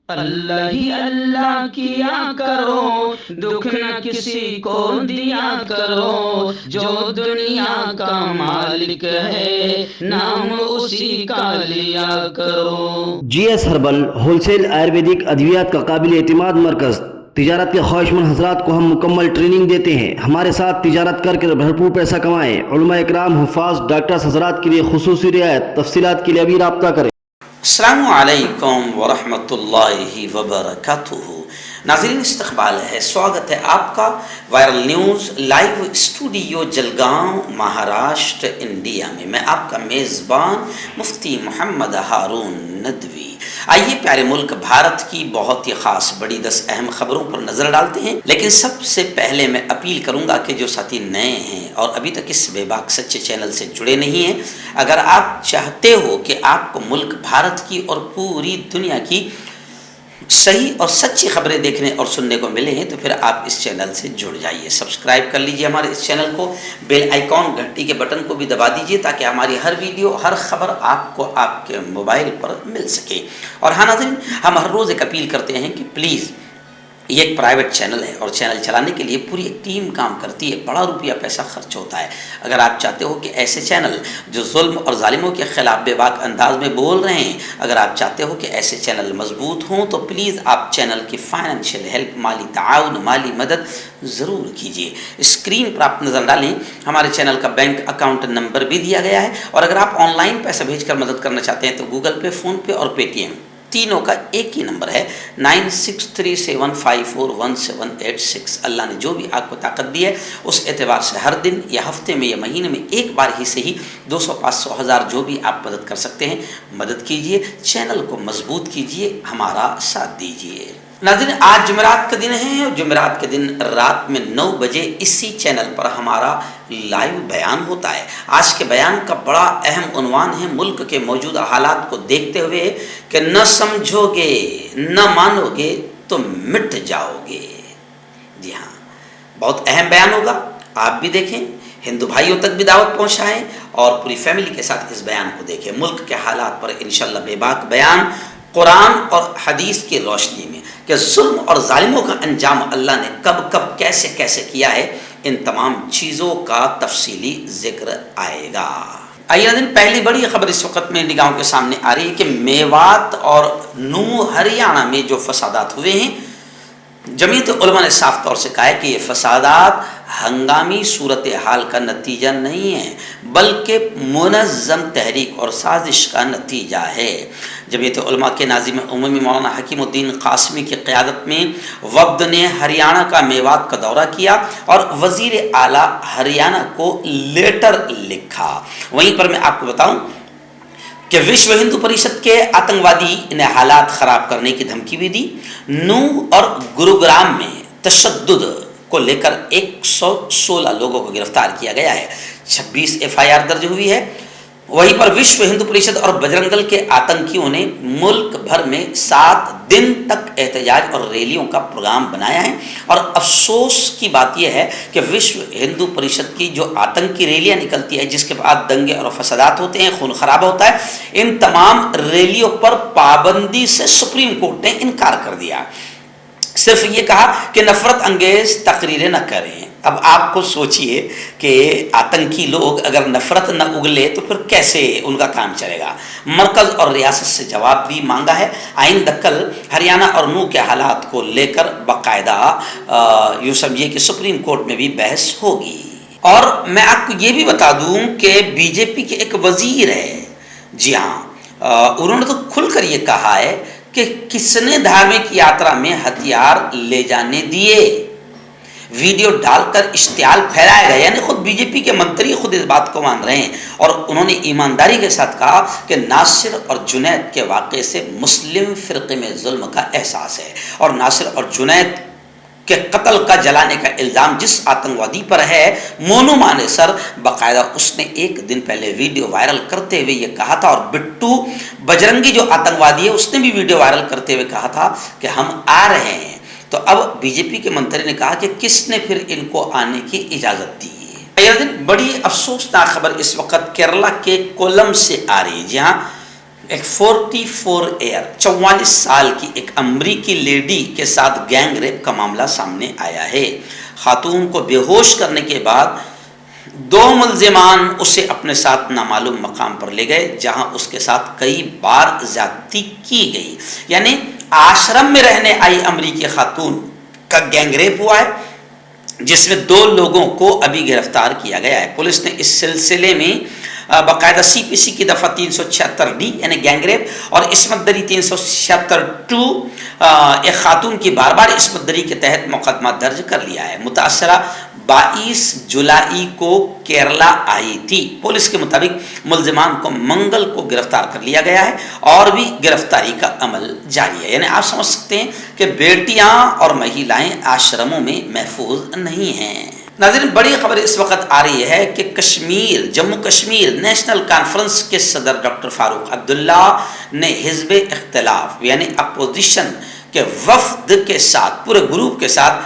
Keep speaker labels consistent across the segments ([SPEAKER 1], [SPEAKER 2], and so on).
[SPEAKER 1] اللہ ہی اللہ کیا کرو، دکھ نہ کسی کو دیا کرو، جو دنیا کا مالک ہے نام اسی کا لیا کرو۔
[SPEAKER 2] G S herbal wholesale ayurvedic ادویات کا قابل اعتماد مرکز۔ تجارت کے خواہشمند حضرات کو ہم مکمل ٹریننگ دیتے ہیں۔ ہمارے ساتھ تجارت کر کے بھرپور پیسہ کمائیں۔ علماء اکرام، حفاظ، ڈاکٹرز حضرات کے لیے خصوصی رعایت۔ تفصیلات کے لیے ابھی رابطہ کریں۔
[SPEAKER 3] السلام علیکم ورحمۃ اللہ وبرکاتہ۔ ناظرین، استقبال ہے، سواگت ہے آپ کا viral news live studio Jalgaon, Maharashtra, India میں۔ میں آپ کا میزبان مفتی محمد ہارون ندوی۔ آئیے پیارے ملک بھارت کی بہت ہی خاص بڑی 10 اہم خبروں پر نظر ڈالتے ہیں، لیکن سب سے پہلے میں اپیل کروں گا کہ جو ساتھی نئے ہیں اور ابھی تک اس بے باک سچے چینل سے جڑے نہیں ہیں، اگر آپ چاہتے ہو کہ آپ کو ملک بھارت کی اور پوری دنیا کی صحیح اور سچی خبریں دیکھنے اور سننے کو ملے ہیں، تو پھر آپ اس چینل سے جڑ جائیے، سبسکرائب کر لیجئے ہمارے اس چینل کو، بیل آئیکن گھنٹی کے بٹن کو بھی دبا دیجئے تاکہ ہماری ہر ویڈیو، ہر خبر آپ کو آپ کے موبائل پر مل سکے۔ اور ہاں ناظرین، ہم ہر روز ایک اپیل کرتے ہیں کہ پلیز، یہ ایک پرائیویٹ چینل ہے اور چینل چلانے کے لیے پوری ایک ٹیم کام کرتی ہے، بڑا روپیہ پیسہ خرچ ہوتا ہے۔ اگر آپ چاہتے ہو کہ ایسے چینل جو ظلم اور ظالموں کے خلاف بے باک انداز میں بول رہے ہیں، اگر آپ چاہتے ہو کہ ایسے چینل مضبوط ہوں، تو پلیز آپ چینل کی فائنینشیل ہیلپ، مالی تعاون، مالی مدد ضرور کیجیے۔ اسکرین پر آپ نظر ڈالیں، ہمارے چینل کا بینک اکاؤنٹ نمبر بھی دیا گیا ہے، اور اگر آپ آن لائن پیسہ بھیج کر مدد کرنا چاہتے ہیں تو گوگل پے، فون پے اور پے ٹی ایم تینوں کا ایک ہی نمبر ہے، 9637541786۔ اللہ نے جو بھی آپ کو طاقت دی ہے، اس اعتبار سے ہر دن یا ہفتے میں یا مہینے میں ایک بار ہی سے ہی 200، 500، 1000 جو بھی آپ مدد کر سکتے ہیں مدد کیجیے، چینل کو مضبوط کیجیے، ہمارا ساتھ دیجیے۔ ناظرین، آج جمعرات کا دن ہے اور جمعرات کے دن رات میں 9 بجے اسی چینل پر ہمارا لائیو بیان ہوتا ہے۔ آج کے بیان کا بڑا اہم عنوان ہے، ملک کے موجودہ حالات کو دیکھتے ہوئے کہ نہ سمجھو گے، نہ مانو گے تو مٹ جاؤ گے۔ جی ہاں، بہت اہم بیان ہوگا، آپ بھی دیکھیں، ہندو بھائیوں تک بھی دعوت پہنچائیں اور پوری فیملی کے ساتھ اس بیان کو دیکھیں۔ ملک کے حالات پر انشاءاللہ بے باک بیان قرآن اور حدیث کی روشنی میں، کہ ظلم اور ظالموں کا انجام اللہ نے کب کب کیسے کیسے کیا ہے، ان تمام چیزوں کا تفصیلی ذکر آئے گا۔ آئیے دن پہلی بڑی خبر اس وقت میں نگاہوں کے سامنے آ رہی ہے کہ میوات اور نو ہریانہ میں جو فسادات ہوئے ہیں، جمعیت علماء نے صاف طور سے کہا ہے کہ یہ فسادات ہنگامی صورتحال کا نتیجہ نہیں ہے، بلکہ منظم تحریک اور سازش کا نتیجہ ہے۔ جمعیت علماء کے ناظم عمومی مولانا حکیم الدین قاسمی کی قیادت میں وفد نے ہریانہ کا میوات کا دورہ کیا اور وزیر اعلیٰ ہریانہ کو لیٹر لکھا۔ وہیں پر میں آپ کو بتاؤں کہ وشو ہندو پریشد کے آتنکوادی نے حالات خراب کرنے کی دھمکی بھی دی۔ نو اور گروگرام میں تشدد کو لے کر 116 لوگوں کو گرفتار کیا گیا ہے، 26 FIR درج ہوئی ہے۔ وہیں پر وشو ہندو پریشد اور بجرنگ دل کے آتنکیوں نے ملک بھر میں 7 دن تک احتجاج اور ریلیوں کا پروگرام بنایا ہے، اور افسوس کی بات یہ ہے کہ وشو ہندو پریشد کی جو آتنکی ریلیاں نکلتی ہے، جس کے بعد دنگے اور فسادات ہوتے ہیں، خون خرابہ ہوتا ہے، ان تمام ریلیوں پر پابندی سے سپریم کورٹ نے انکار کر دیا، صرف یہ کہا کہ نفرت انگیز تقریریں نہ کریں۔ اب آپ کو سوچئے کہ آتنکی لوگ اگر نفرت نہ اگلے تو پھر کیسے ان کا کام چلے گا۔ مرکز اور ریاست سے جواب بھی مانگا ہے۔ آئندہ کل ہریانہ اور نو کے حالات کو لے کر باقاعدہ یوں سمجھیے کہ سپریم کورٹ میں بھی بحث ہوگی۔ اور میں آپ کو یہ بھی بتا دوں کہ بی جے پی کے ایک وزیر ہے، جی ہاں، انہوں نے تو کھل کر یہ کہا ہے کہ کس نے دھارمک یاترا میں ہتھیار لے جانے دیے، ویڈیو ڈال کر اشتعال پھیلایا گیا، یعنی خود بی جے پی کے منتری خود اس بات کو مان رہے ہیں، اور انہوں نے ایمانداری کے ساتھ کہا کہ ناصر اور جنید کے واقعے سے مسلم فرقے میں ظلم کا احساس ہے، اور ناصر اور جنید کہ قتل کا جلانے کا الزام جس آتنکوادی پر ہے، مونو مانے سر، باقاعدہ اس نے ایک دن پہلے ویڈیو وائرل کرتے ہوئے یہ کہا تھا، اور بٹو بجرنگی جو آتنکوادی ہے اس نے بھی ویڈیو وائرل کرتے ہوئے کہا تھا کہ ہم آ رہے ہیں۔ تو اب بی جے پی کے منتری نے کہا کہ کس نے پھر ان کو آنے کی اجازت دی ہے۔ بڑی افسوسناک خبر اس وقت کیرلا کے کولم سے آ رہی ہے، جی ہاں، ایک 44 سال کی ایک امریکی لیڈی کے ساتھ گینگ ریپ کا معاملہ سامنے آیا ہے۔ خاتون کو بے ہوش کرنے کے بعد 2 ملزمان اسے اپنے ساتھ نامعلوم مقام پر لے گئے جہاں اس کے ساتھ کئی بار زیادتی کی گئی۔ یعنی آشرم میں رہنے آئی امریکی خاتون کا گینگ ریپ ہوا ہے، جس میں 2 لوگوں کو ابھی گرفتار کیا گیا ہے۔ پولیس نے اس سلسلے میں باقاعدہ CPC کی دفعہ 376D یعنی گینگ ریپ اور عصمت دری 376(2) ایک خاتون کی بار بار عصمت دری کے تحت مقدمہ درج کر لیا ہے۔ متاثرہ 22 جولائی کو کیرلا آئی تھی۔ پولیس کے مطابق ملزمان کو منگل کو گرفتار کر لیا گیا ہے اور بھی گرفتاری کا عمل جاری ہے۔ یعنی آپ سمجھ سکتے ہیں کہ بیٹیاں اور مہیلائیں آشرموں میں محفوظ نہیں ہیں۔ ناظرین، بڑی خبر اس وقت آ رہی ہے کہ جموں کشمیر نیشنل کانفرنس کے صدر ڈاکٹر فاروق عبداللہ نے حزب اختلاف یعنی اپوزیشن کے وفد کے ساتھ پورے گروپ کے ساتھ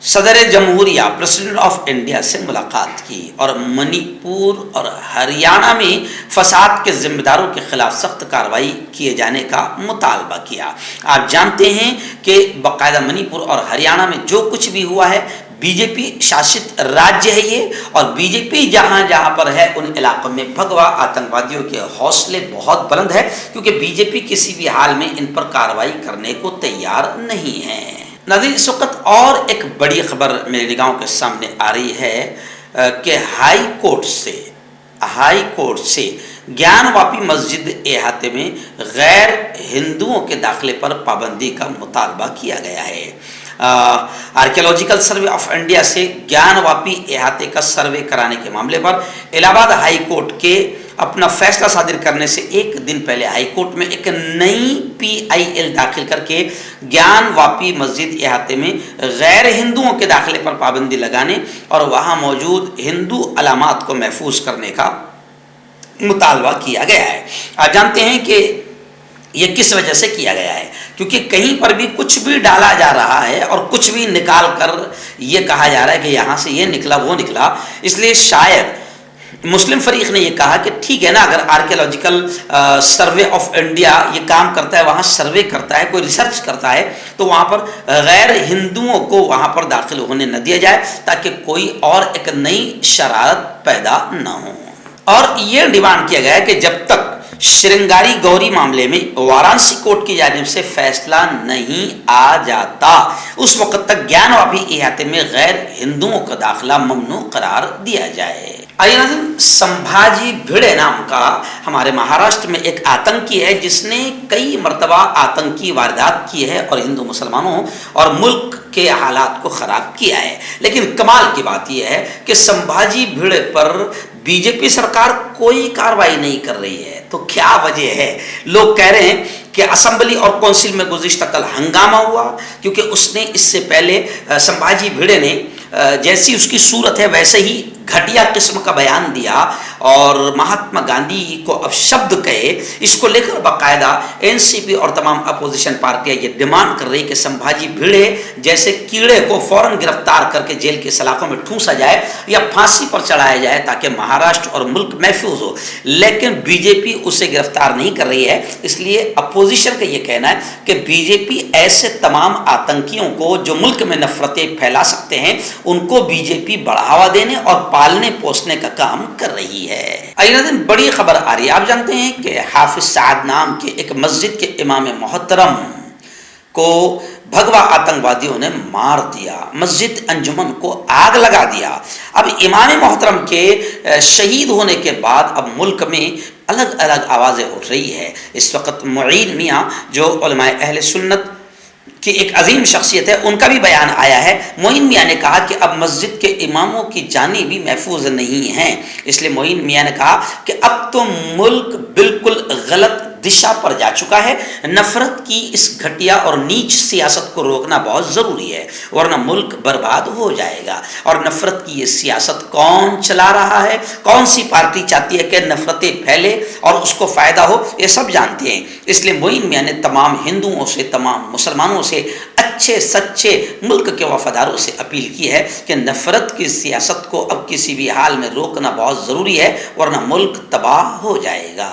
[SPEAKER 3] صدر جمہوریہ پریزیڈنٹ آف انڈیا سے ملاقات کی اور منی پور اور ہریانہ میں فساد کے ذمہ داروں کے خلاف سخت کارروائی کیے جانے کا مطالبہ کیا۔ آپ جانتے ہیں کہ باقاعدہ منی پور اور ہریانہ میں جو کچھ بھی ہوا ہے، BJP شاشت راجیہ ہے یہ، اور BJP جہاں جہاں پر ہے ان علاقوں میں بھگوا آتنکوادیوں کے حوصلے بہت بلند ہے، کیونکہ BJP کسی بھی حال میں ان پر کارروائی کرنے کو تیار نہیں ہے۔ ناظرین، اس وقت اور ایک بڑی خبر میری نگاہوں کے سامنے آ رہی ہے کہ ہائی کورٹ سے گیان واپی مسجد احاطے میں غیر ہندوؤں کے داخلے پر پابندی کا مطالبہ کیا گیا ہے۔ آرکیولوجیکل سروے آف انڈیا سے گیان واپی احاطے کا سروے کرانے کے معاملے پر الہ آباد ہائی کورٹ کے اپنا فیصلہ صادر کرنے سے ایک دن پہلے ہائی کورٹ میں ایک نئی PIL داخل کر کے گیان واپی مسجد احاطے میں غیر ہندوؤں کے داخلے پر پابندی لگانے اور وہاں موجود ہندو علامات کو محفوظ کرنے کا مطالبہ کیا گیا ہے۔ آپ جانتے ہیں کہ یہ کس وجہ سے کیا گیا ہے، کیونکہ کہیں پر بھی کچھ بھی ڈالا جا رہا ہے اور کچھ بھی نکال کر یہ کہا جا رہا ہے کہ یہاں سے یہ نکلا وہ نکلا، اس لیے شاید مسلم فریق نے یہ کہا کہ ٹھیک ہے نا، اگر آرکیولوجیکل سروے آف انڈیا یہ کام کرتا ہے، وہاں سروے کرتا ہے، کوئی ریسرچ کرتا ہے، تو وہاں پر غیر ہندوؤں کو وہاں پر داخل ہونے نہ دیا جائے تاکہ کوئی اور ایک نئی شرارت پیدا نہ ہو۔ اور یہ ڈیمانڈ کیا گیا ہے کہ جب تک شرنگاری گوری معاملے میں وارانسی کورٹ کی جانب سے فیصلہ نہیں آ جاتا، اس وقت تک گیان واپی احاطے میں غیر ہندوؤں کا داخلہ ممنوع قرار دیا جائے۔ آئیے ناظرین، سمبھاجی بھیڑے نام کا ہمارے مہاراشٹر میں ایک آتنکی ہے جس نے کئی مرتبہ آتنکی واردات کی ہے اور ہندو مسلمانوں اور ملک کے حالات کو خراب کیا ہے، لیکن کمال کی بات یہ ہے کہ سمبھاجی بھیڑے پر BJP سرکار کوئی کارروائی نہیں کر رہی ہے۔ تو کیا وجہ ہے؟ لوگ کہہ رہے ہیں کہ اسمبلی اور کونسل میں گزشتہ کل ہنگامہ ہوا کیونکہ اس نے اس سے پہلے سمبھاجی بھیڑے نے جیسی اس کی صورت ہے ویسے ہی گھٹیا قسم کا بیان دیا اور مہاتما گاندھی کو اب شبد کہے۔ اس کو لے کر باقاعدہ NCP اور تمام اپوزیشن پارٹیاں یہ ڈیمانڈ کر رہی کہ سمبھاجی بھیڑے جیسے کیڑے کو فوراً گرفتار کر کے جیل کے سلاخوں میں ٹھونسا جائے یا پھانسی پر چڑھایا جائے تاکہ مہاراشٹر اور ملک محفوظ ہو، لیکن BJP اسے گرفتار نہیں کر رہی ہے۔ اس لیے اپوزیشن کا یہ کہنا ہے کہ BJP ایسے تمام آتنکیوں کو جو ملک میں نفرتیں پھیلا سکتے ہیں ان کو BJP بڑھاوا دینے اور پالنے پوسنے کا کام کر رہی ہے۔ ایک بڑی خبر آ رہی ہے، آپ جانتے ہیں کہ حافظ سعد نام کے ایک مسجد کے امام محترم کو بھگوا آتنکوادیوں نے مار دیا، مسجد انجمن کو آگ لگا دیا۔ اب امام محترم کے شہید ہونے کے بعد اب ملک میں الگ الگ آوازیں اٹھ رہی ہے۔ اس وقت معین میاں جو علماء اہل سنت کی ایک عظیم شخصیت ہے، ان کا بھی بیان آیا ہے۔ معین میاں نے کہا کہ اب مسجد کے اماموں کی جانیں بھی محفوظ نہیں ہیں، اس لیے معین میاں نے کہا کہ اب تو ملک بالکل غلط دشا پر جا چکا ہے، نفرت کی اس گھٹیا اور نیچ سیاست کو روکنا بہت ضروری ہے ورنہ ملک برباد ہو جائے گا۔ اور نفرت کی یہ سیاست کون چلا رہا ہے، کون سی پارٹی چاہتی ہے کہ نفرتیں پھیلے اور اس کو فائدہ ہو، یہ سب جانتے ہیں۔ اس لیے معین میاں نے تمام ہندوؤں سے، تمام مسلمانوں سے، اچھے سچے ملک کے وفاداروں سے اپیل کی ہے کہ نفرت کی سیاست کو اب کسی بھی حال میں روکنا بہت ضروری ہے ورنہ ملک تباہ ہو جائے گا۔